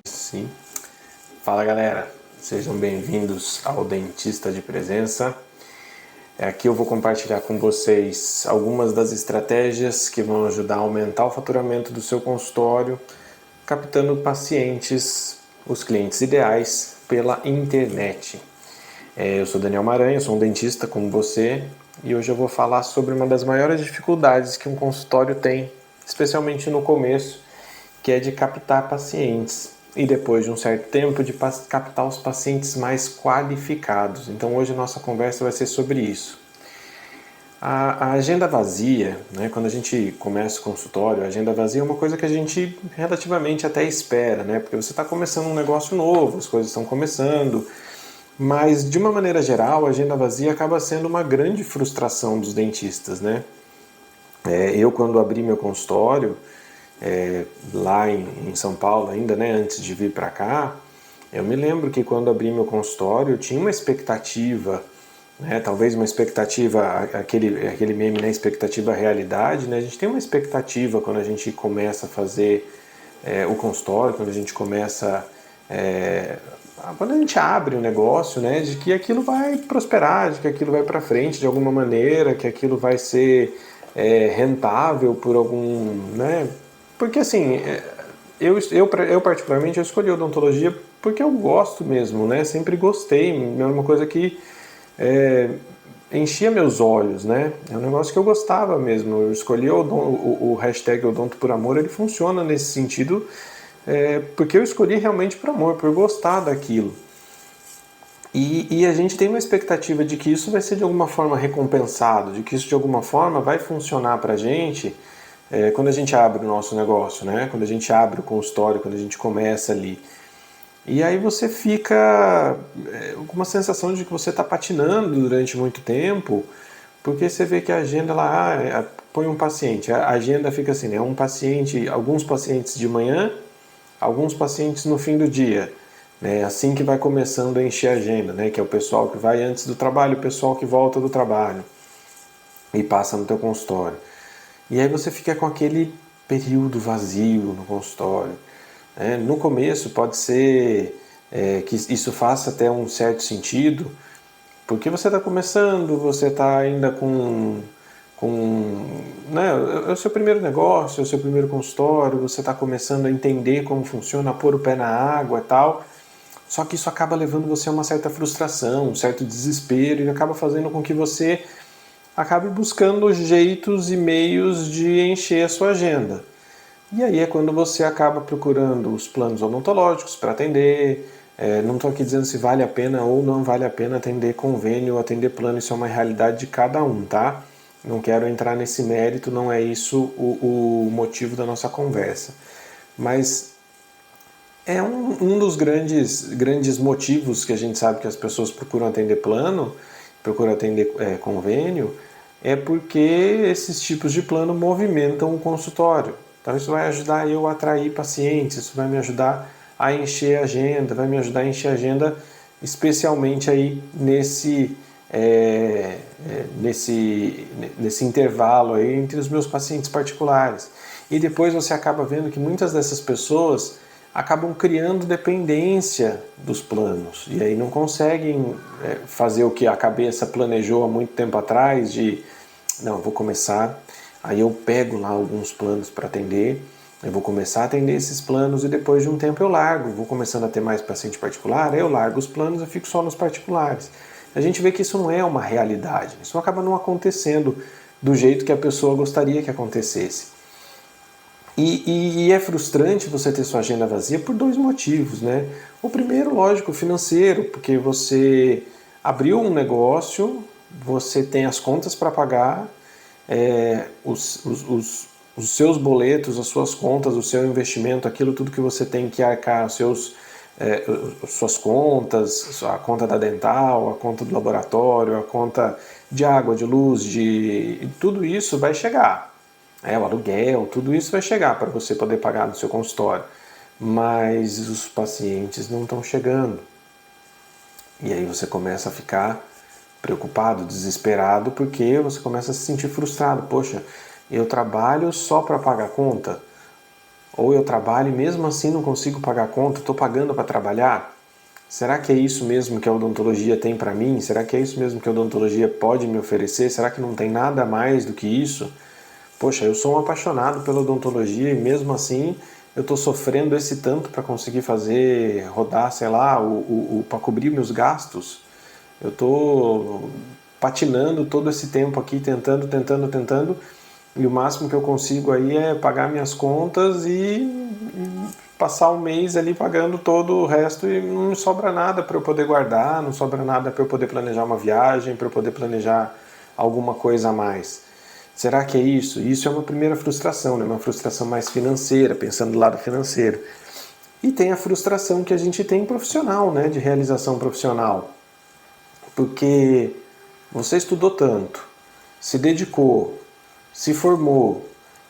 Sim. Fala galera, sejam bem-vindos ao Dentista de Presença. Aqui eu vou compartilhar com vocês algumas das estratégias que vão ajudar a aumentar o faturamento do seu consultório, captando pacientes, os clientes ideais, pela internet. Eu sou Daniel Maranhão, sou um dentista como você, e hoje eu vou falar sobre uma das maiores dificuldades que um consultório tem, especialmente no começo, que é de captar pacientes e depois de um certo tempo de captar os pacientes mais qualificados. Então hoje a nossa conversa vai ser sobre isso. A agenda vazia, né, quando a gente começa o consultório, a agenda vazia é uma coisa que a gente relativamente até espera, né, porque você está começando um negócio novo, as coisas estão começando, mas de uma maneira geral a agenda vazia acaba sendo uma grande frustração dos dentistas, né? Eu quando abri meu consultório, lá em São Paulo ainda, né, antes de vir para cá, eu me lembro que quando abri meu consultório eu tinha uma expectativa, né, talvez uma expectativa, aquele meme, né, expectativa realidade, né, a gente tem uma expectativa quando a gente começa a fazer o consultório, quando a gente começa, quando a gente abre um negócio, né, de que aquilo vai prosperar, de que aquilo vai para frente de alguma maneira, que aquilo vai ser rentável por algum, né, porque assim, eu particularmente eu escolhi odontologia porque eu gosto mesmo, né? Sempre gostei, é uma coisa que enchia meus olhos, né? É um negócio que eu gostava mesmo. Eu escolhi o hashtag Odonto por Amor, ele funciona nesse sentido, porque eu escolhi realmente por amor, por gostar daquilo. E a gente tem uma expectativa de que isso vai ser de alguma forma recompensado, de que isso de alguma forma vai funcionar pra gente quando a gente abre o nosso negócio, né? Quando a gente abre o consultório, quando a gente começa ali. E aí você fica com uma sensação de que você está patinando durante muito tempo, porque você vê que a agenda lá, põe um paciente, a agenda fica assim, né? Um paciente, alguns pacientes de manhã, alguns pacientes no fim do dia. Né? Assim que vai começando a encher a agenda, né? Que é o pessoal que vai antes do trabalho, o pessoal que volta do trabalho e passa no teu consultório. E aí você fica com aquele período vazio no consultório. No começo pode ser que isso faça até um certo sentido, porque você está começando, você está ainda né, é o seu primeiro negócio, é o seu primeiro consultório, você está começando a entender como funciona, a pôr o pé na água e tal. Só que isso acaba levando você a uma certa frustração, um certo desespero e acaba fazendo com que você acabe buscando jeitos e meios de encher a sua agenda. E aí é quando você acaba procurando os planos odontológicos para atender. Não estou aqui dizendo se vale a pena ou não vale a pena atender convênio ou atender plano, isso é uma realidade de cada um, tá? Não quero entrar nesse mérito, não é isso o motivo da nossa conversa. Mas é um dos grandes motivos que a gente sabe que as pessoas procuram atender plano, procuram atender convênio, é porque esses tipos de plano movimentam o consultório. Então isso vai ajudar eu a atrair pacientes, isso vai me ajudar a encher a agenda, vai me ajudar a encher a agenda especialmente aí nesse intervalo aí entre os meus pacientes particulares. E depois você acaba vendo que muitas dessas pessoas acabam criando dependência dos planos e aí não conseguem fazer o que a cabeça planejou há muito tempo atrás de não, vou começar, aí eu pego lá alguns planos para atender, eu vou começar a atender esses planos e depois de um tempo eu largo, vou começando a ter mais paciente particular, aí eu largo os planos e fico só nos particulares. A gente vê que isso não é uma realidade, isso acaba não acontecendo do jeito que a pessoa gostaria que acontecesse. E é frustrante você ter sua agenda vazia por dois motivos, né? O primeiro, lógico, financeiro, porque você abriu um negócio, você tem as contas para pagar, os seus boletos, as suas contas, o seu investimento, aquilo tudo que você tem que arcar, suas contas, a conta da dental, a conta do laboratório, a conta de água, de luz, tudo isso vai chegar. O aluguel, tudo isso vai chegar para você poder pagar no seu consultório. Mas os pacientes não estão chegando. E aí você começa a ficar preocupado, desesperado, porque você começa a se sentir frustrado. Poxa, Eu trabalho só para pagar conta? Ou eu trabalho e mesmo assim não consigo pagar a conta, estou pagando para trabalhar? Será que é isso mesmo que a odontologia tem para mim? Será que é isso mesmo que a odontologia pode me oferecer? Será que não tem nada mais do que isso? Poxa, eu sou um apaixonado pela odontologia e mesmo assim eu estou sofrendo esse tanto para conseguir fazer, rodar, sei lá, para cobrir meus gastos. Eu estou patinando todo esse tempo aqui, tentando, e o máximo que eu consigo aí é pagar minhas contas e passar um mês ali pagando todo o resto e não me sobra nada para eu poder guardar, não sobra nada para eu poder planejar uma viagem, para eu poder planejar alguma coisa a mais. Será que é isso? Isso é uma primeira frustração, né? Uma frustração mais financeira, pensando do lado financeiro. E tem a frustração que a gente tem profissional, né? De realização profissional. Porque você estudou tanto, se dedicou, se formou,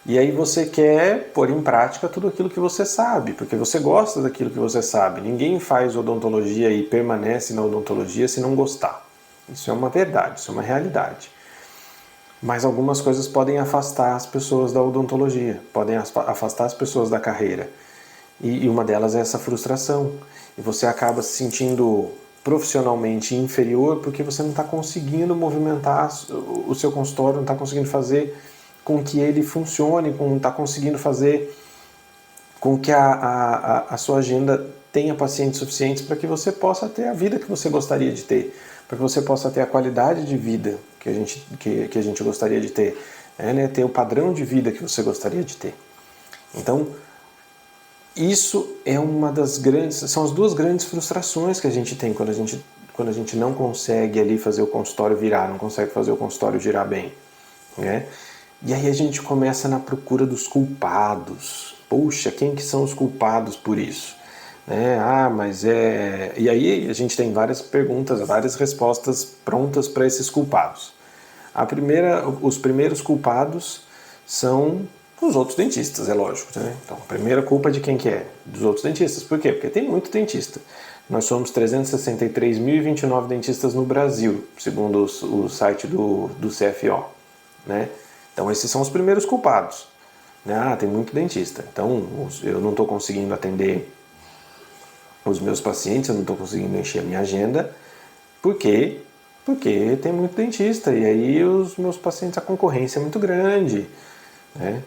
e aí você quer pôr em prática tudo aquilo que você sabe, porque você gosta daquilo que você sabe. Ninguém faz odontologia e permanece na odontologia se não gostar. Isso é uma verdade, isso é uma realidade. Mas algumas coisas podem afastar as pessoas da odontologia, podem afastar as pessoas da carreira. E uma delas é essa frustração. E você acaba se sentindo profissionalmente inferior porque você não está conseguindo movimentar o seu consultório, não está conseguindo fazer com que ele funcione, não está conseguindo fazer com que a sua agenda tenha pacientes suficientes para que você possa ter a vida que você gostaria de ter, para que você possa ter a qualidade de vida que a gente gostaria de ter, né? Ter o padrão de vida que você gostaria de ter. Então, isso é uma das grandes, são as duas grandes frustrações que a gente tem quando a gente não consegue ali fazer o consultório virar, não consegue fazer o consultório girar bem, né? E aí a gente começa na procura dos culpados. Puxa, quem que são os culpados por isso? Né? Ah, mas é... E aí a gente tem várias perguntas, várias respostas prontas para esses culpados. Os primeiros culpados são os outros dentistas, é lógico. Né? Então, a primeira culpa de quem que é? Dos outros dentistas. Por quê? Porque tem muito dentista. Nós somos 363.029 dentistas no Brasil, segundo o site do CFO. Né? Então, esses são os primeiros culpados. Ah, tem muito dentista. Então, eu não estou conseguindo atender os meus pacientes, eu não estou conseguindo encher a minha agenda. Por quê? Porque tem muito dentista. E aí, os meus pacientes, a concorrência é muito grande. Né?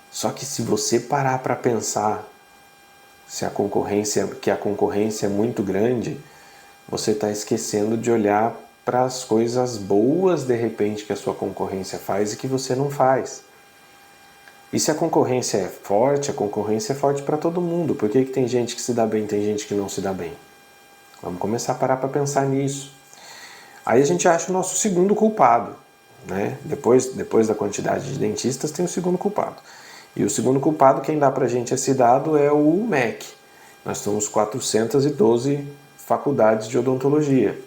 Só que se você parar para pensar que a concorrência é muito grande, você está esquecendo de olhar para as coisas boas, de repente, que a sua concorrência faz e que você não faz. E se a concorrência é forte para todo mundo. Por que tem gente que se dá bem e tem gente que não se dá bem? Vamos começar a parar para pensar nisso. Aí a gente acha o nosso segundo culpado. Né? Depois da quantidade de dentistas, tem o segundo culpado. E o segundo culpado, quem dá para a gente esse dado é o MEC. Nós temos 412 faculdades de odontologia.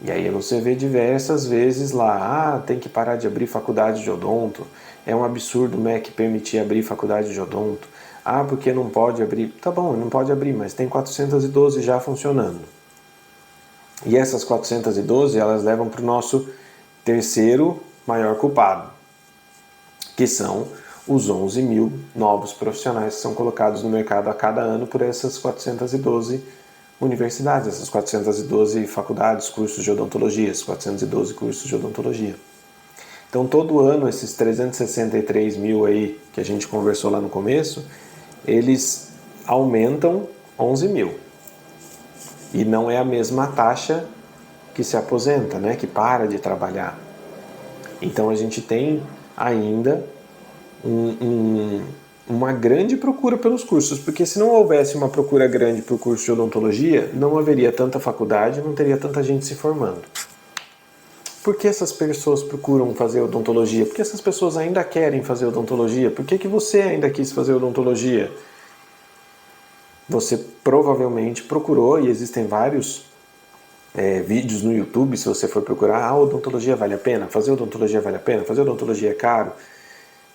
E aí você vê diversas vezes lá, tem que parar de abrir faculdade de odonto, é um absurdo o MEC permitir abrir faculdade de odonto, porque não pode abrir. Tá bom, não pode abrir, mas tem 412 já funcionando. E essas 412, elas levam para o nosso terceiro maior culpado, que são os 11 mil novos profissionais que são colocados no mercado a cada ano por essas 412 universidades, essas 412 faculdades, cursos de odontologia, esses 412 cursos de odontologia. Então, todo ano, esses 363 mil aí que a gente conversou lá no começo, eles aumentam 11 mil. E não é a mesma taxa que se aposenta, né, que para de trabalhar. Então, a gente tem ainda uma grande procura pelos cursos, porque se não houvesse uma procura grande por curso de odontologia, não haveria tanta faculdade, não teria tanta gente se formando. Por que essas pessoas procuram fazer odontologia? Por que essas pessoas ainda querem fazer odontologia? Por que você ainda quis fazer odontologia? Você provavelmente procurou, e existem vários vídeos no YouTube, se você for procurar, odontologia vale a pena? Fazer odontologia vale a pena? Fazer odontologia é caro?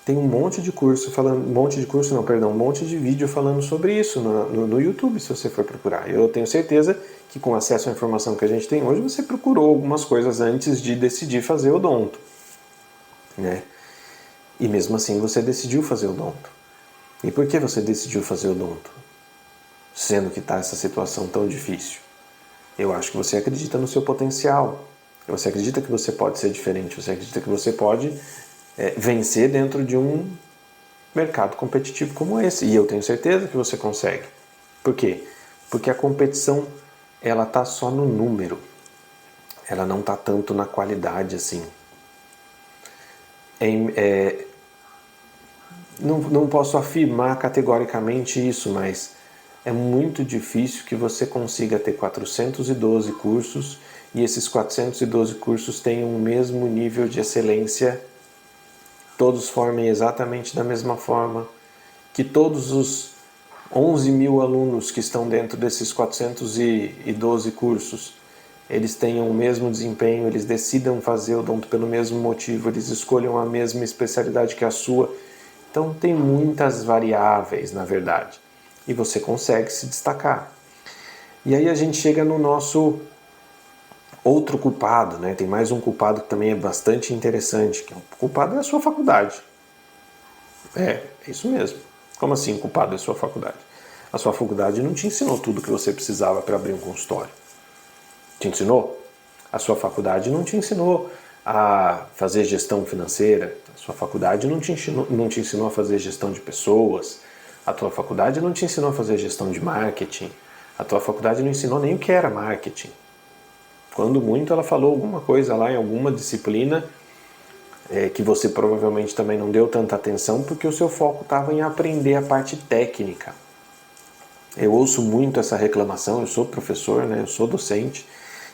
Tem um monte de um monte de vídeo falando sobre isso no YouTube, se você for procurar. Eu tenho certeza que com acesso à informação que a gente tem hoje, você procurou algumas coisas antes de decidir fazer odonto. Né? E mesmo assim você decidiu fazer odonto. E por que você decidiu fazer odonto? Sendo que está essa situação tão difícil. Eu acho que você acredita no seu potencial. Você acredita que você pode ser diferente. Você acredita que você pode vencer dentro de um mercado competitivo como esse. E eu tenho certeza que você consegue. Por quê? Porque a competição ela está só no número. Ela não está tanto na qualidade assim. Não posso afirmar categoricamente isso, mas é muito difícil que você consiga ter 412 cursos e esses 412 cursos tenham o mesmo nível de excelência, todos formem exatamente da mesma forma, que todos os 11 mil alunos que estão dentro desses 412 cursos, eles tenham o mesmo desempenho, eles decidam fazer odonto pelo mesmo motivo, eles escolham a mesma especialidade que a sua. Então tem muitas variáveis, na verdade, e você consegue se destacar. E aí a gente chega no nosso outro culpado, né? Tem mais um culpado que também é bastante interessante, que o culpado é a sua faculdade. É isso mesmo. Como assim o culpado é a sua faculdade? A sua faculdade não te ensinou tudo que você precisava para abrir um consultório. Te ensinou? A sua faculdade não te ensinou a fazer gestão financeira, a sua faculdade não te ensinou a fazer gestão de pessoas, a tua faculdade não te ensinou a fazer gestão de marketing, a tua faculdade não ensinou nem o que era marketing. Quando muito ela falou alguma coisa lá em alguma disciplina que você provavelmente também não deu tanta atenção porque o seu foco estava em aprender a parte técnica. Eu ouço muito essa reclamação, eu sou professor, né, eu sou docente,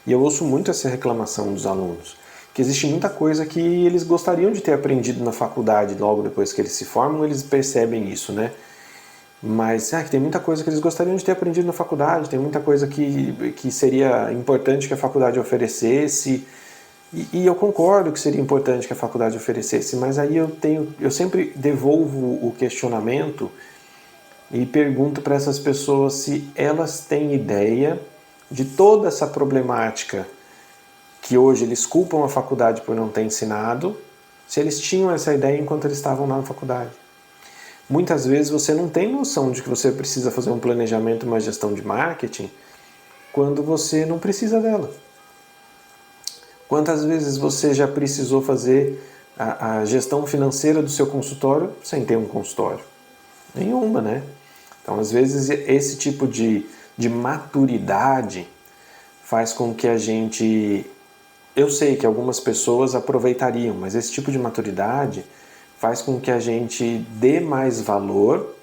e eu ouço muito essa reclamação dos alunos, que existe muita coisa que eles gostariam de ter aprendido na faculdade, logo depois que eles se formam, eles percebem isso, né? Mas que tem muita coisa que eles gostariam de ter aprendido na faculdade, tem muita coisa que seria importante que a faculdade oferecesse, e eu concordo que seria importante que a faculdade oferecesse, mas aí eu sempre devolvo o questionamento e pergunto para essas pessoas se elas têm ideia de toda essa problemática que hoje eles culpam a faculdade por não ter ensinado, se eles tinham essa ideia enquanto eles estavam lá na faculdade. Muitas vezes você não tem noção de que você precisa fazer um planejamento, uma gestão de marketing, quando você não precisa dela. Quantas vezes você já precisou fazer a gestão financeira do seu consultório sem ter um consultório? Nenhuma, né? Então, às vezes, esse tipo de maturidade faz com que a gente... Eu sei que algumas pessoas aproveitariam, mas esse tipo de maturidade faz com que a gente dê mais valor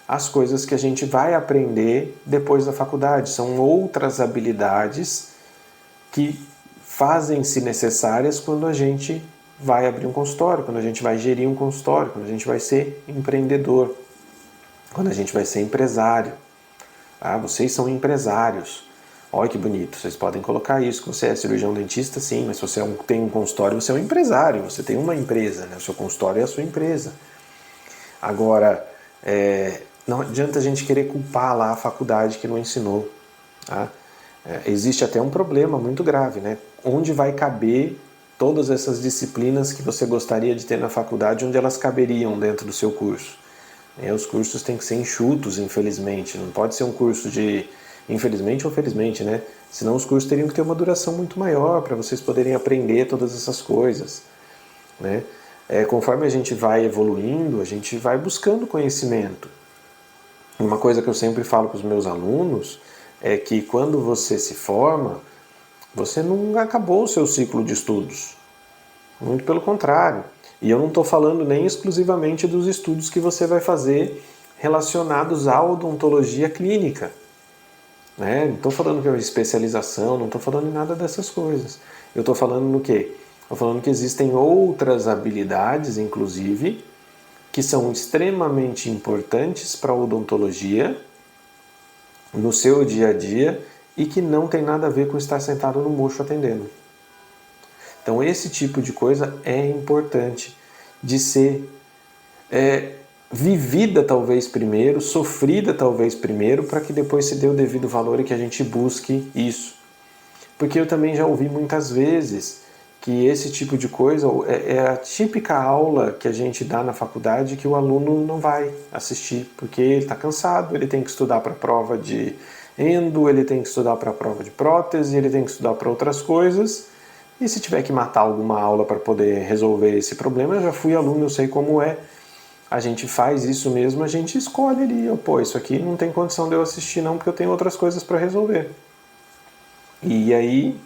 às coisas que a gente vai aprender depois da faculdade. São outras habilidades que fazem-se necessárias quando a gente vai abrir um consultório, quando a gente vai gerir um consultório, quando a gente vai ser empreendedor, quando a gente vai ser empresário. Vocês são empresários. Olha que bonito, vocês podem colocar isso, que você é cirurgião dentista, sim, mas se você tem um consultório, você é um empresário, você tem uma empresa, né? O seu consultório é a sua empresa. Agora, não adianta a gente querer culpar lá a faculdade que não ensinou. Tá? Existe até um problema muito grave, né? Onde vai caber todas essas disciplinas que você gostaria de ter na faculdade, onde elas caberiam dentro do seu curso? Os cursos têm que ser enxutos, infelizmente. Não pode ser um curso de... Infelizmente ou felizmente, né? Senão os cursos teriam que ter uma duração muito maior para vocês poderem aprender todas essas coisas, né? Conforme a gente vai evoluindo, a gente vai buscando conhecimento. Uma coisa que eu sempre falo para os meus alunos é que quando você se forma, você não acabou o seu ciclo de estudos. Muito pelo contrário. E eu não estou falando nem exclusivamente dos estudos que você vai fazer relacionados à odontologia clínica. Né? Não estou falando que é uma especialização, não estou falando em nada dessas coisas. Eu estou falando no quê? Estou falando que existem outras habilidades, inclusive, que são extremamente importantes para a odontologia no seu dia a dia e que não tem nada a ver com estar sentado no mocho atendendo. Então esse tipo de coisa é importante de ser vivida talvez primeiro, sofrida talvez primeiro, para que depois se dê o devido valor e que a gente busque isso. Porque eu também já ouvi muitas vezes que esse tipo de coisa é a típica aula que a gente dá na faculdade que o aluno não vai assistir, porque ele está cansado, ele tem que estudar para a prova de endo, ele tem que estudar para a prova de prótese, ele tem que estudar para outras coisas, e se tiver que matar alguma aula para poder resolver esse problema, eu já fui aluno, eu sei como é, a gente faz isso mesmo, a gente escolhe ali, pô, isso aqui não tem condição de eu assistir não, porque eu tenho outras coisas para resolver. E aí,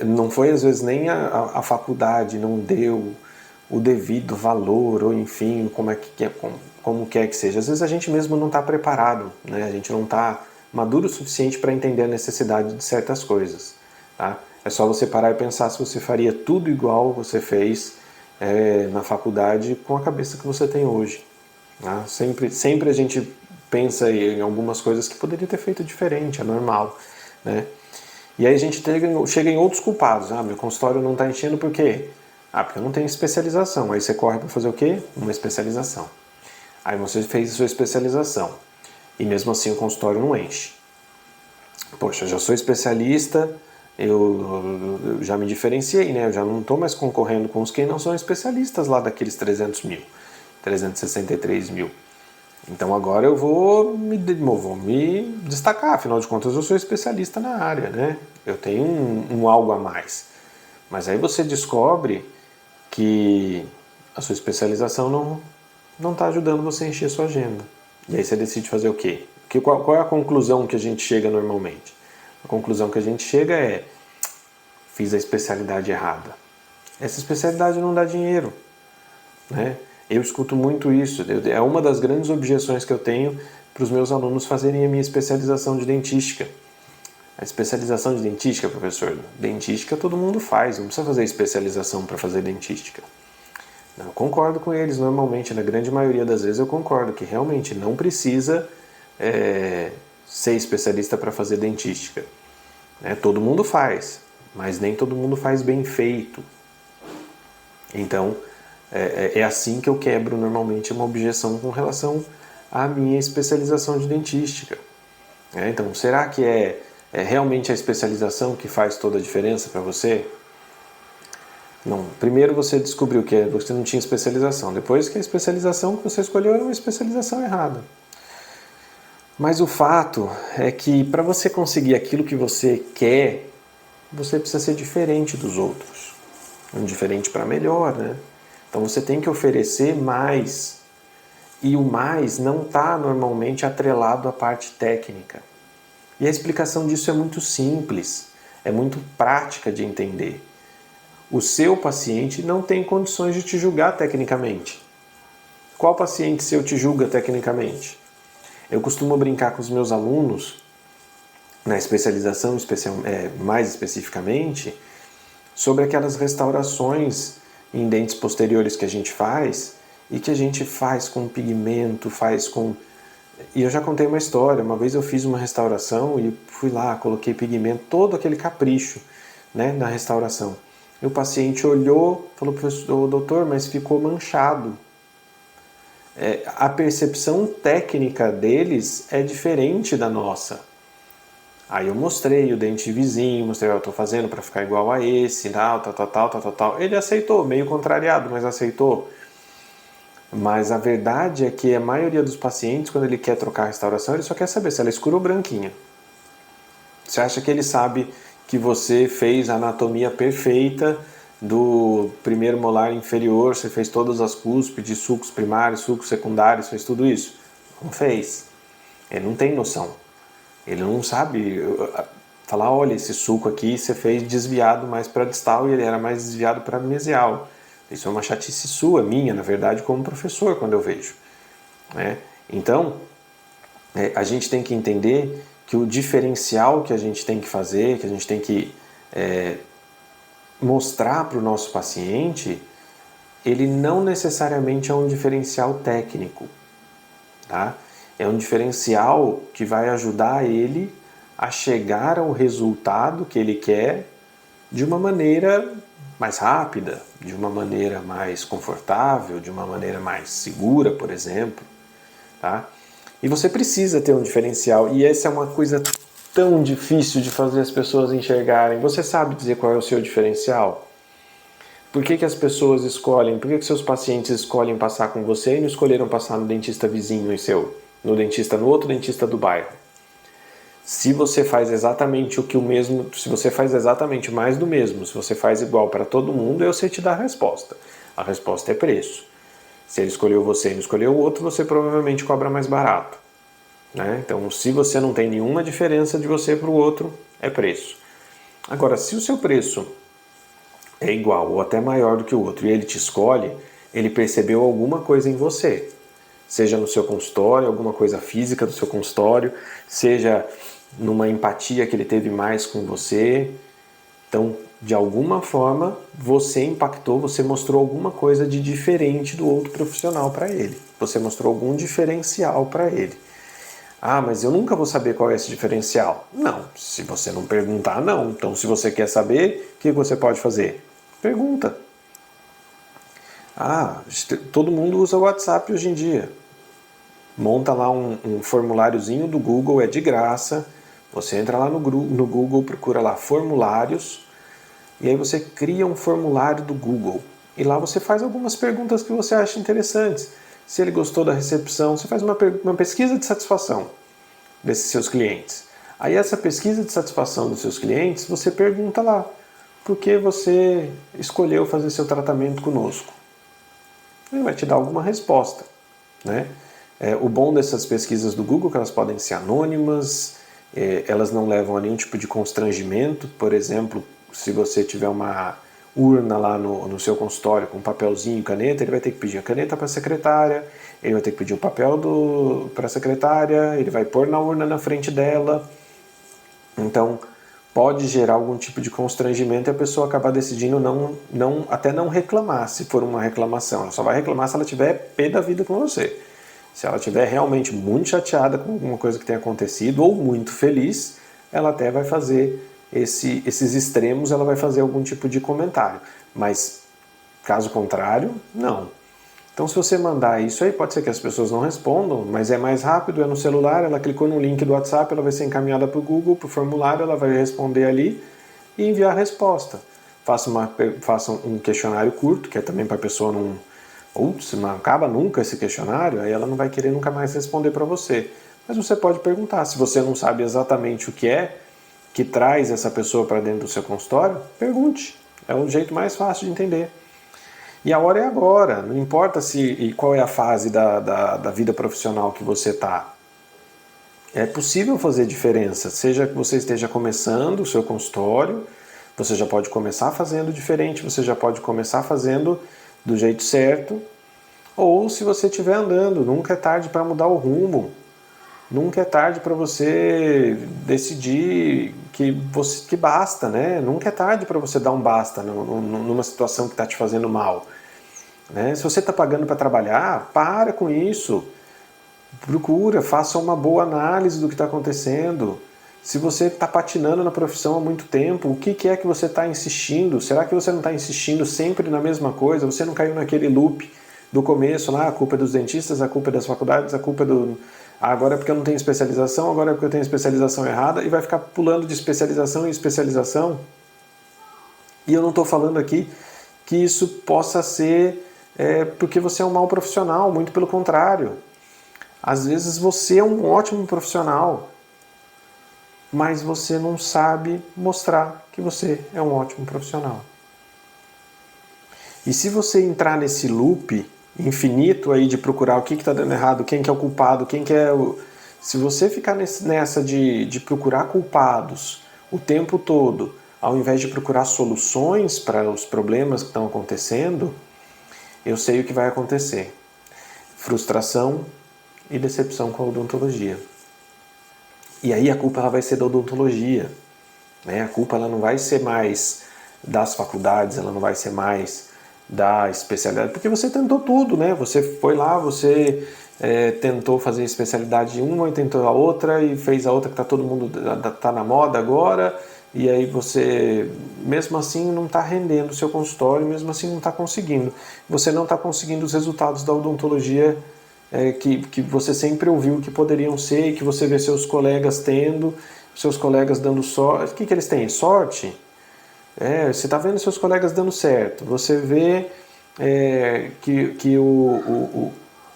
não foi às vezes nem a faculdade não deu o devido valor, ou enfim, como quer que seja. Às vezes a gente mesmo não está preparado, né? A gente não está maduro o suficiente para entender a necessidade de certas coisas. Tá? É só você parar e pensar se você faria tudo igual você fez na faculdade com a cabeça que você tem hoje. Tá? Sempre a gente pensa em algumas coisas que poderia ter feito diferente, é normal. Né? E aí a gente chega em outros culpados. Meu consultório não está enchendo por quê? Porque eu não tenho especialização. Aí você corre para fazer o quê? Uma especialização. Aí você fez a sua especialização. E mesmo assim o consultório não enche. Poxa, eu já sou especialista, eu já me diferenciei, né? Eu já não estou mais concorrendo com os que não são especialistas lá daqueles 300 mil, 363 mil. Então agora eu vou me destacar, afinal de contas eu sou especialista na área, né? Eu tenho um algo a mais. Mas aí você descobre que a sua especialização não está ajudando você a encher a sua agenda. E aí você decide fazer o quê? Qual é a conclusão que a gente chega normalmente? A conclusão que a gente chega é: fiz a especialidade errada. Essa especialidade não dá dinheiro, né? Eu escuto muito isso. É uma das grandes objeções que eu tenho para os meus alunos fazerem a minha especialização de dentística. A especialização de dentística, professor, dentística todo mundo faz, não precisa fazer especialização para fazer dentística. Eu concordo com eles, normalmente, na grande maioria das vezes eu concordo que realmente não precisa ser especialista para fazer dentística. Todo mundo faz, mas nem todo mundo faz bem feito. Então, é assim que eu quebro normalmente uma objeção com relação à minha especialização de dentística. Então, será que é realmente a especialização que faz toda a diferença para você? Não. Primeiro você descobriu que você não tinha especialização. Depois que a especialização que você escolheu era uma especialização errada. Mas o fato é que para você conseguir aquilo que você quer, você precisa ser diferente dos outros. Diferente para melhor, né? Então você tem que oferecer mais. E o mais não está normalmente atrelado à parte técnica. E a explicação disso é muito simples, é muito prática de entender. O seu paciente não tem condições de te julgar tecnicamente. Qual paciente seu te julga tecnicamente? Eu costumo brincar com os meus alunos, na especialização mais especificamente, sobre aquelas restaurações em dentes posteriores que a gente faz e que a gente faz com pigmento, E eu já contei uma história, uma vez eu fiz uma restauração e fui lá, coloquei pigmento, todo aquele capricho, né, na restauração. E o paciente olhou, falou: professor, doutor, mas ficou manchado. A percepção técnica deles é diferente da nossa. Aí eu mostrei o dente vizinho, mostrei: eu estou fazendo para ficar igual a esse, tal. Ele aceitou, meio contrariado, mas aceitou. Mas a verdade é que a maioria dos pacientes, quando ele quer trocar a restauração, ele só quer saber se ela é escura ou branquinha. Você acha que ele sabe que você fez a anatomia perfeita do primeiro molar inferior, você fez todas as cúspides, sulcos primários, sulcos secundários, fez tudo isso? Não fez. Ele não tem noção. Ele não sabe falar: olha, esse sulco aqui você fez desviado mais para distal e ele era mais desviado para mesial. Isso é uma chatice sua, minha, na verdade, como professor, quando eu vejo. Então, a gente tem que entender que o diferencial que a gente tem que fazer, que a gente tem que mostrar para o nosso paciente, ele não necessariamente é um diferencial técnico. Tá? É um diferencial que vai ajudar ele a chegar ao resultado que ele quer de uma maneira mais rápida, de uma maneira mais confortável, de uma maneira mais segura, por exemplo. Tá? E você precisa ter um diferencial, e essa é uma coisa tão difícil de fazer as pessoas enxergarem. Você sabe dizer qual é o seu diferencial? Por que as pessoas escolhem, por que seus pacientes escolhem passar com você e não escolheram passar no dentista vizinho e seu, no outro dentista do bairro? Se você faz exatamente se você faz exatamente mais do mesmo, se você faz igual para todo mundo, eu sei te dar a resposta. A resposta é preço. Se ele escolheu você e não escolheu o outro, você provavelmente cobra mais barato, né? Então, se você não tem nenhuma diferença de você para o outro, é preço. Agora, se o seu preço é igual ou até maior do que o outro e ele te escolhe, ele percebeu alguma coisa em você. Seja no seu consultório, alguma coisa física do seu consultório, seja numa empatia que ele teve mais com você. Então, de alguma forma, você impactou, você mostrou alguma coisa de diferente do outro profissional para ele. Você mostrou algum diferencial para ele. Ah, mas eu nunca vou saber qual é esse diferencial. Não, se você não perguntar, não. Então, se você quer saber, o que você pode fazer? Pergunta. Ah, todo mundo usa o WhatsApp hoje em dia. Monta lá um formuláriozinho do Google, é de graça. Você entra lá no Google, procura lá formulários, e aí você cria um formulário do Google. E lá você faz algumas perguntas que você acha interessantes. Se ele gostou da recepção, você faz uma pesquisa de satisfação desses seus clientes. Aí essa pesquisa de satisfação dos seus clientes, você pergunta lá, por que você escolheu fazer seu tratamento conosco? Ele vai te dar alguma resposta, né? O bom dessas pesquisas do Google é que elas podem ser anônimas, elas não levam a nenhum tipo de constrangimento. Por exemplo, se você tiver uma urna lá no seu consultório com um papelzinho e caneta, ele vai ter que pedir a caneta para a secretária, ele vai ter que pedir o papel para a secretária, ele vai pôr na urna na frente dela. Então, pode gerar algum tipo de constrangimento e a pessoa acabar decidindo até não reclamar, se for uma reclamação. Ela só vai reclamar se ela tiver pé da vida com você. Se ela estiver realmente muito chateada com alguma coisa que tenha acontecido ou muito feliz, ela até vai fazer esses extremos, ela vai fazer algum tipo de comentário. Mas, caso contrário, não. Então, se você mandar isso aí, pode ser que as pessoas não respondam, mas é mais rápido, é no celular, ela clicou no link do WhatsApp, ela vai ser encaminhada para o Google, para o formulário, ela vai responder ali e enviar a resposta. Faça um questionário curto, que é também para a pessoa não acaba nunca esse questionário, aí ela não vai querer nunca mais responder para você. Mas você pode perguntar, se você não sabe exatamente o que é que traz essa pessoa para dentro do seu consultório, pergunte. É o jeito mais fácil de entender. E a hora é agora, não importa qual é a fase da vida profissional que você está. É possível fazer diferença, seja que você esteja começando o seu consultório, você já pode começar fazendo diferente, você já pode começar fazendo do jeito certo, ou se você estiver andando, nunca é tarde para mudar o rumo, nunca é tarde para você decidir que basta, né? Nunca é tarde para você dar um basta numa situação que está te fazendo mal. Né? Se você está pagando para trabalhar, para com isso, procura, faça uma boa análise do que está acontecendo. Se você está patinando na profissão há muito tempo, o que é que você está insistindo? Será que você não está insistindo sempre na mesma coisa? Você não caiu naquele loop do começo, lá, a culpa é dos dentistas, a culpa é das faculdades, a culpa é do... agora é porque eu não tenho especialização, agora é porque eu tenho especialização errada, e vai ficar pulando de especialização em especialização. E eu não estou falando aqui que isso possa ser porque você é um mau profissional, muito pelo contrário. Às vezes você é um ótimo profissional, mas você não sabe mostrar que você é um ótimo profissional. E se você entrar nesse loop infinito aí de procurar o que está dando errado, quem que é o culpado, quem que é o... Se você ficar nessa de procurar culpados o tempo todo, ao invés de procurar soluções para os problemas que estão acontecendo, eu sei o que vai acontecer. Frustração e decepção com a odontologia. E aí a culpa ela vai ser da odontologia. Né? A culpa ela não vai ser mais das faculdades, ela não vai ser mais da especialidade, porque você tentou tudo, né? Você foi lá, você tentou fazer especialidade em uma e tentou a outra e fez a outra que está todo mundo tá na moda agora, e aí você, mesmo assim, não está rendendo o seu consultório, mesmo assim não está conseguindo. Você não está conseguindo os resultados da odontologia que você sempre ouviu que poderiam ser, e que você vê seus colegas tendo, seus colegas dando sorte. O que eles têm? Sorte? Você está vendo seus colegas dando certo, você vê que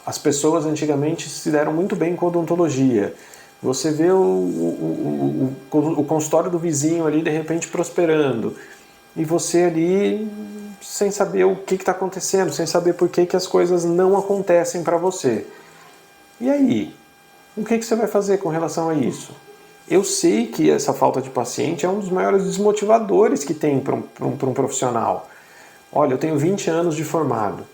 as pessoas antigamente se deram muito bem com odontologia. Você vê o consultório do vizinho ali de repente prosperando. E você ali sem saber o que está acontecendo, sem saber por que as coisas não acontecem para você. E aí? O que você vai fazer com relação a isso? Eu sei que essa falta de paciente é um dos maiores desmotivadores que tem para um profissional. Olha, eu tenho 20 anos de formado.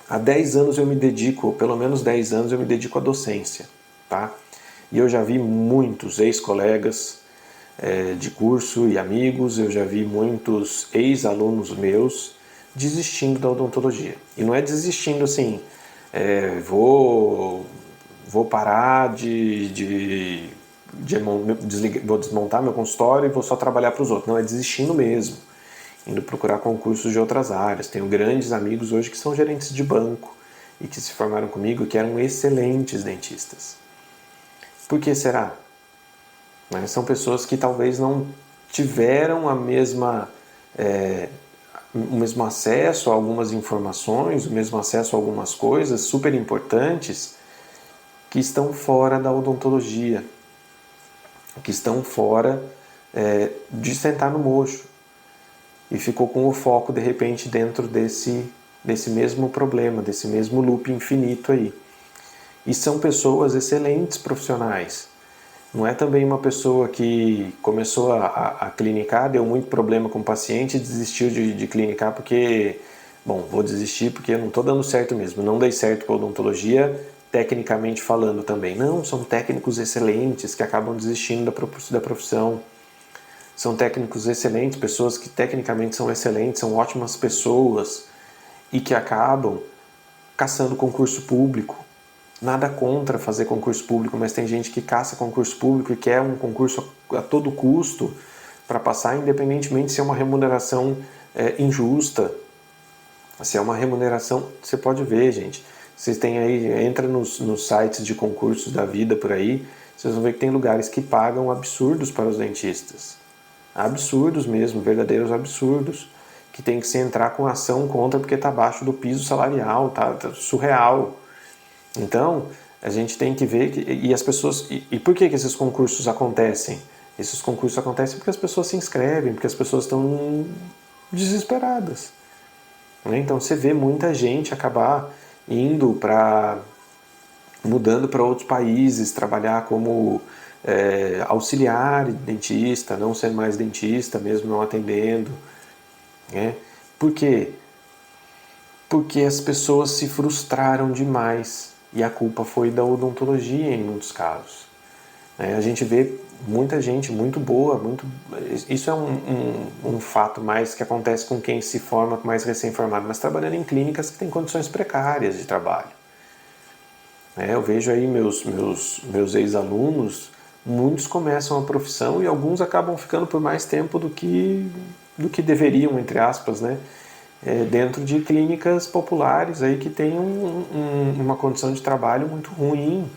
Há 10 anos eu me dedico, pelo menos 10 anos eu me dedico à docência, tá? E eu já vi muitos ex-colegas de curso e amigos, eu já vi muitos ex-alunos meus desistindo da odontologia. E não é desistindo assim, vou parar vou desmontar meu consultório e vou só trabalhar para os outros. Não, é desistindo mesmo, indo procurar concursos de outras áreas. Tenho grandes amigos hoje que são gerentes de banco e que se formaram comigo e que eram excelentes dentistas. Por que será? São pessoas que talvez não tiveram o mesmo acesso a algumas informações, o mesmo acesso a algumas coisas super importantes que estão fora da odontologia, que estão fora de sentar no mocho e ficou com o foco de repente dentro desse mesmo problema, desse mesmo loop infinito aí. E são pessoas excelentes profissionais. Não é também uma pessoa que começou a clinicar, deu muito problema com o paciente e desistiu de clinicar porque, vou desistir porque eu não estou dando certo mesmo, não dei certo com a odontologia, tecnicamente falando também. Não, são técnicos excelentes que acabam desistindo da profissão. São técnicos excelentes, pessoas que tecnicamente são excelentes, são ótimas pessoas e que acabam caçando concurso público. Nada contra fazer concurso público, mas tem gente que caça concurso público e quer um concurso a todo custo para passar, independentemente se é uma remuneração injusta, se é uma remuneração... Você pode ver, gente, vocês têm aí, entra nos sites de concursos da vida por aí, vocês vão ver que tem lugares que pagam absurdos para os dentistas. Absurdos mesmo, verdadeiros absurdos, que tem que se entrar com ação contra porque está abaixo do piso salarial, tá surreal. Então, a gente tem que ver e as pessoas... E por que esses concursos acontecem? Esses concursos acontecem porque as pessoas se inscrevem, porque as pessoas estão desesperadas. Então, você vê muita gente acabar mudando para outros países, trabalhar como auxiliar dentista, não ser mais dentista, mesmo não atendendo. Por quê? Porque as pessoas se frustraram demais e a culpa foi da odontologia em muitos casos. A gente vê muita gente muito boa, isso é um fato mais que acontece com quem se forma mais recém-formado, mas trabalhando em clínicas que têm condições precárias de trabalho. Eu vejo aí meus ex-alunos, muitos começam a profissão e alguns acabam ficando por mais tempo do que deveriam, entre aspas, dentro de clínicas populares aí que têm uma condição de trabalho muito ruim.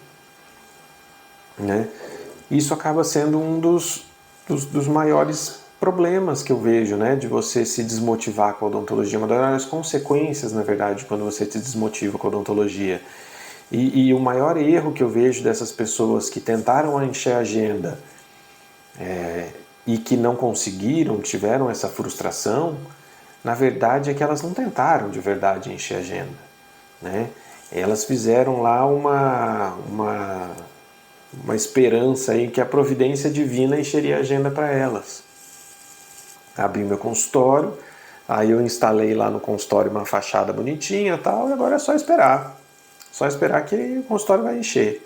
Isso acaba sendo um dos maiores problemas que eu vejo, de você se desmotivar com a odontologia, uma das maiores consequências, na verdade, quando você se desmotiva com a odontologia. E o maior erro que eu vejo dessas pessoas que tentaram encher a agenda e que não conseguiram, tiveram essa frustração, na verdade é que elas não tentaram de verdade encher a agenda. Elas fizeram lá uma esperança aí que a providência divina encheria a agenda para elas. Abri meu consultório, aí eu instalei lá no consultório uma fachada bonitinha e tal, e agora é só esperar. Só esperar que o consultório vai encher.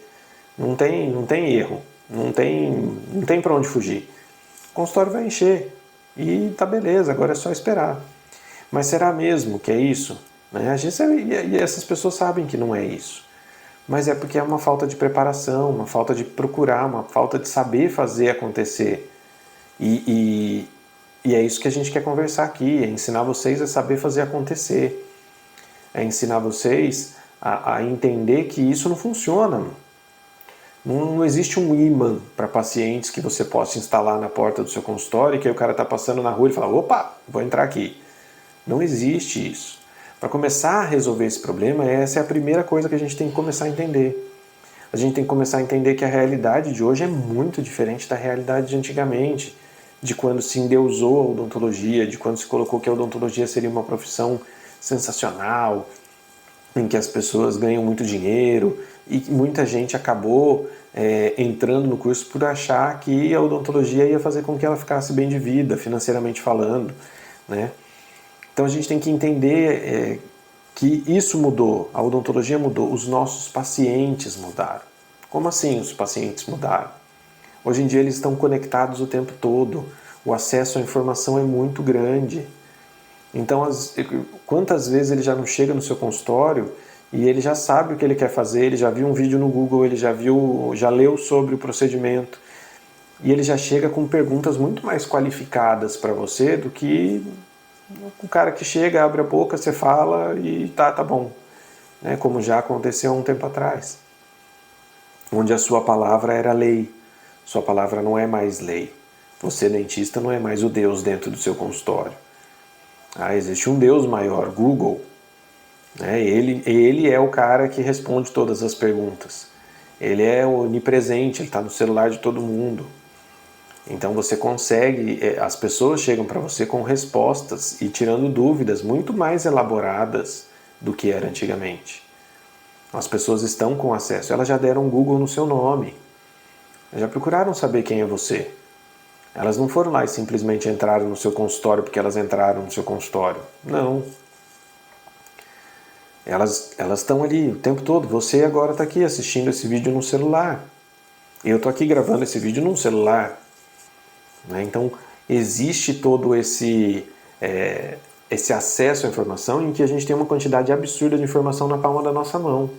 Não tem erro, não tem para onde fugir. O consultório vai encher e tá beleza, agora é só esperar. Mas será mesmo que é isso? E essas pessoas sabem que não é isso. Mas é porque é uma falta de preparação, uma falta de procurar, uma falta de saber fazer acontecer. E é isso que a gente quer conversar aqui, é ensinar vocês a saber fazer acontecer. É ensinar vocês a entender que isso não funciona. Não existe um ímã para pacientes que você possa instalar na porta do seu consultório e que aí o cara está passando na rua e fala, opa, vou entrar aqui. Não existe isso. Para começar a resolver esse problema, essa é a primeira coisa que a gente tem que começar a entender. A gente tem que começar a entender que a realidade de hoje é muito diferente da realidade de antigamente, de quando se endeusou a odontologia, de quando se colocou que a odontologia seria uma profissão sensacional, em que as pessoas ganham muito dinheiro, e muita gente acabou entrando no curso por achar que a odontologia ia fazer com que ela ficasse bem de vida, financeiramente falando, né? Então a gente tem que entender que isso mudou, a odontologia mudou, os nossos pacientes mudaram. Como assim os pacientes mudaram? Hoje em dia eles estão conectados o tempo todo, o acesso à informação é muito grande. Então, quantas vezes ele já não chega no seu consultório e ele já sabe o que ele quer fazer, ele já viu um vídeo no Google, ele já leu sobre o procedimento e ele já chega com perguntas muito mais qualificadas para você do que o cara que chega, abre a boca, você fala e tá bom, né? Como já aconteceu há um tempo atrás, onde a sua palavra era lei, sua palavra não é mais lei. Você, dentista, não é mais o Deus dentro do seu consultório. Existe um Deus maior, Google. Ele é o cara que responde todas as perguntas. Ele é onipresente, ele está no celular de todo mundo. Então você consegue, as pessoas chegam para você com respostas e tirando dúvidas muito mais elaboradas do que era antigamente. As pessoas estão com acesso, elas já deram Google no seu nome, já procuraram saber quem é você. Elas não foram lá e simplesmente entraram no seu consultório porque elas entraram no seu consultório. Não. Elas estão ali o tempo todo. Você agora está aqui assistindo esse vídeo no celular. Eu estou aqui gravando esse vídeo num celular. Então, existe todo esse acesso à informação em que a gente tem uma quantidade absurda de informação na palma da nossa mão.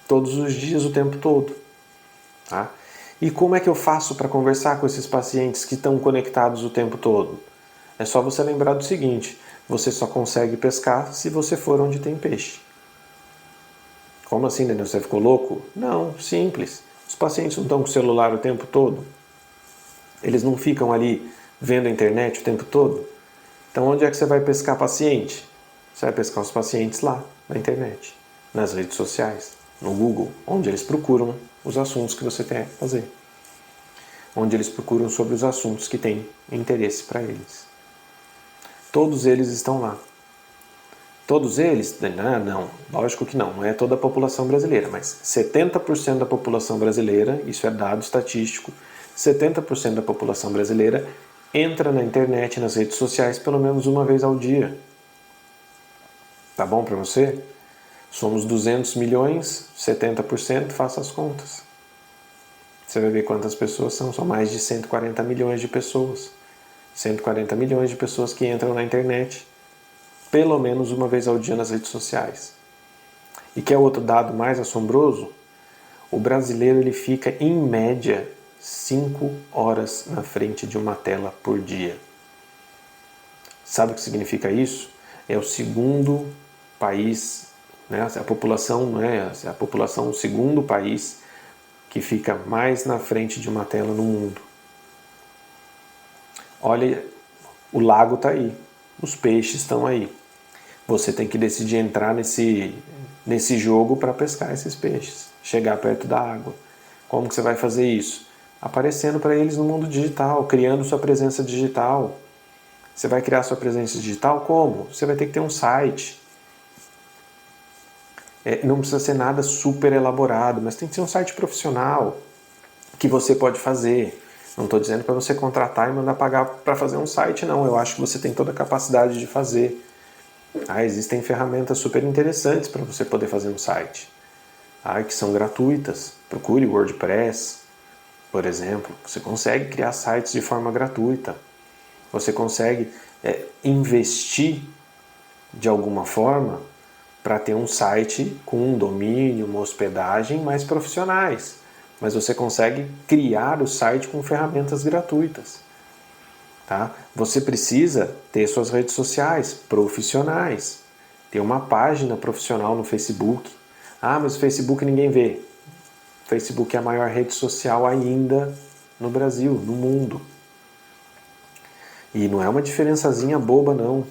Todos os dias, o tempo todo. Tá? E como é que eu faço para conversar com esses pacientes que estão conectados o tempo todo? É só você lembrar do seguinte, você só consegue pescar se você for onde tem peixe. Como assim, Daniel? Você ficou louco? Não, simples. Os pacientes não estão com o celular o tempo todo? Eles não ficam ali vendo a internet o tempo todo? Então onde é que você vai pescar paciente? Você vai pescar os pacientes lá, na internet, nas redes sociais, no Google, onde eles procuram os assuntos que você tem a fazer. Onde eles procuram sobre os assuntos que têm interesse para eles. Todos eles estão lá. Todos eles? Não, lógico que não é toda a população brasileira, mas 70% da população brasileira, isso é dado estatístico, 70% da população brasileira entra na internet, nas redes sociais, pelo menos uma vez ao dia. Tá bom para você? Somos 200 milhões, 70%, faça as contas. Você vai ver quantas pessoas são. São mais de 140 milhões de pessoas. 140 milhões de pessoas que entram na internet pelo menos uma vez ao dia nas redes sociais. E quer outro dado mais assombroso? O brasileiro ele fica, em média, 5 horas na frente de uma tela por dia. Sabe o que significa isso? É o segundo país, né? A população, o segundo país que fica mais na frente de uma tela no mundo. Olha, o lago está aí, os peixes estão aí. Você tem que decidir entrar nesse jogo para pescar esses peixes, chegar perto da água. Como que você vai fazer isso? Aparecendo para eles no mundo digital, criando sua presença digital. Você vai criar sua presença digital como? Você vai ter que ter um site. Não precisa ser nada super elaborado, mas tem que ser um site profissional que você pode fazer. Não estou dizendo para você contratar e mandar pagar para fazer um site, não. Eu acho que você tem toda a capacidade de fazer. Existem ferramentas super interessantes para você poder fazer um site, que são gratuitas. Procure o WordPress, por exemplo. Você consegue criar sites de forma gratuita. Você consegue investir de alguma forma para ter um site com um domínio, uma hospedagem mais profissionais. Mas você consegue criar o site com ferramentas gratuitas. Tá? Você precisa ter suas redes sociais profissionais. Ter uma página profissional no Facebook. Mas o Facebook ninguém vê. Facebook é a maior rede social ainda no Brasil, no mundo. E não é uma diferençazinha boba, não.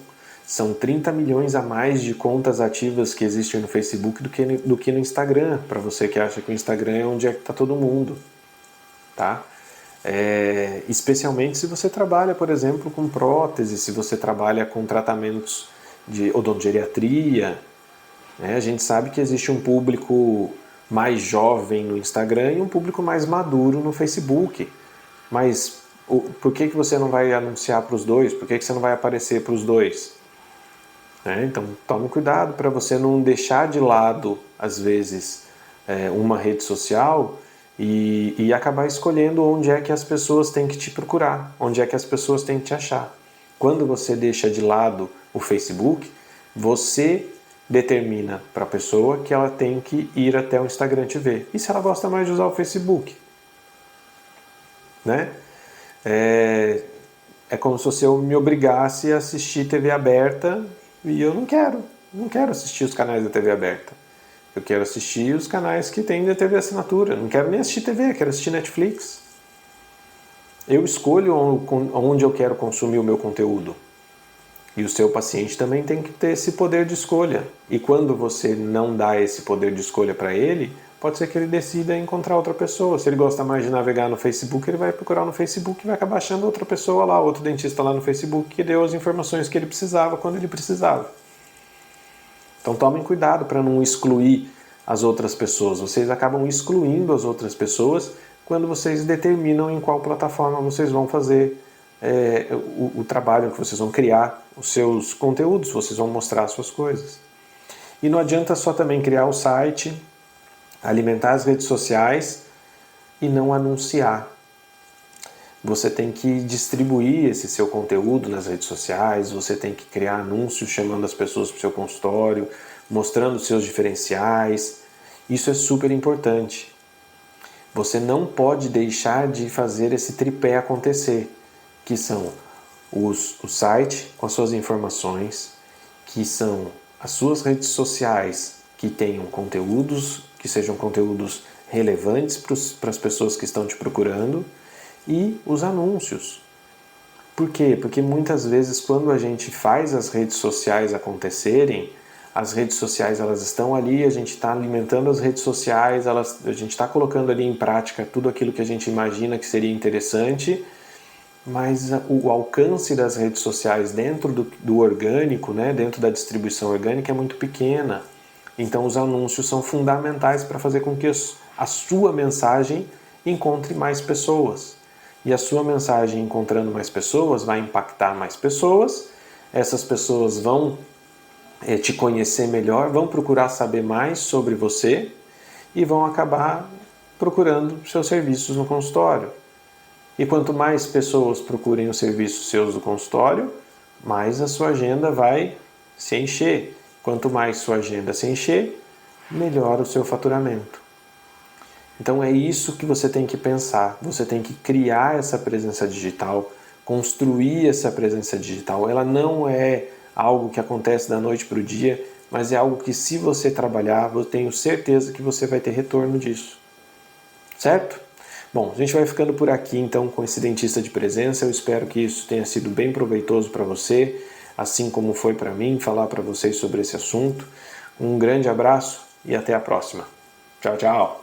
São 30 milhões a mais de contas ativas que existem no Facebook do que no Instagram, para você que acha que o Instagram é onde é que está todo mundo. Tá? Especialmente se você trabalha, por exemplo, com prótese, se você trabalha com tratamentos de odontogeriatria, né? A gente sabe que existe um público mais jovem no Instagram e um público mais maduro no Facebook. Mas por que você não vai anunciar para os dois? Por que você não vai aparecer para os dois? Então tome cuidado para você não deixar de lado, às vezes, uma rede social e acabar escolhendo onde é que as pessoas têm que te procurar, onde é que as pessoas têm que te achar. Quando você deixa de lado o Facebook, você determina para a pessoa que ela tem que ir até o Instagram te ver. E se ela gosta mais de usar o Facebook? Né? É como se você me obrigasse a assistir TV aberta e eu não quero assistir os canais da TV aberta. Eu quero assistir os canais que tem da TV assinatura. Não quero nem assistir TV, quero assistir Netflix. Eu escolho onde eu quero consumir o meu conteúdo. E o seu paciente também tem que ter esse poder de escolha. E quando você não dá esse poder de escolha para ele, pode ser que ele decida encontrar outra pessoa. Se ele gosta mais de navegar no Facebook, ele vai procurar no Facebook e vai acabar achando outra pessoa lá, outro dentista lá no Facebook que deu as informações que ele precisava quando ele precisava. Então tomem cuidado para não excluir as outras pessoas. Vocês acabam excluindo as outras pessoas quando vocês determinam em qual plataforma vocês vão fazer o trabalho, que vocês vão criar os seus conteúdos, vocês vão mostrar as suas coisas. E não adianta só também criar o site, alimentar as redes sociais e não anunciar. Você tem que distribuir esse seu conteúdo nas redes sociais, você tem que criar anúncios chamando as pessoas para o seu consultório, mostrando os seus diferenciais. Isso é super importante. Você não pode deixar de fazer esse tripé acontecer, que são o site com as suas informações, que são as suas redes sociais que tenham conteúdos, que sejam conteúdos relevantes para as pessoas que estão te procurando, e os anúncios. Por quê? Porque muitas vezes quando a gente faz as redes sociais acontecerem, as redes sociais elas estão ali, a gente está alimentando as redes sociais, a gente está colocando ali em prática tudo aquilo que a gente imagina que seria interessante, mas o alcance das redes sociais dentro do orgânico, né, dentro da distribuição orgânica é muito pequena. Então os anúncios são fundamentais para fazer com que a sua mensagem encontre mais pessoas. E a sua mensagem encontrando mais pessoas vai impactar mais pessoas, essas pessoas vão te conhecer melhor, vão procurar saber mais sobre você e vão acabar procurando seus serviços no consultório. E quanto mais pessoas procurem os serviços seus do consultório, mais a sua agenda vai se encher. Quanto mais sua agenda se encher, melhor o seu faturamento. Então é isso que você tem que pensar. Você tem que criar essa presença digital, construir essa presença digital. Ela não é algo que acontece da noite para o dia, mas é algo que se você trabalhar, eu tenho certeza que você vai ter retorno disso. Certo? Bom, a gente vai ficando por aqui então com esse dentista de presença. Eu espero que isso tenha sido bem proveitoso para você, assim como foi para mim falar para vocês sobre esse assunto. Um grande abraço e até a próxima. Tchau, tchau!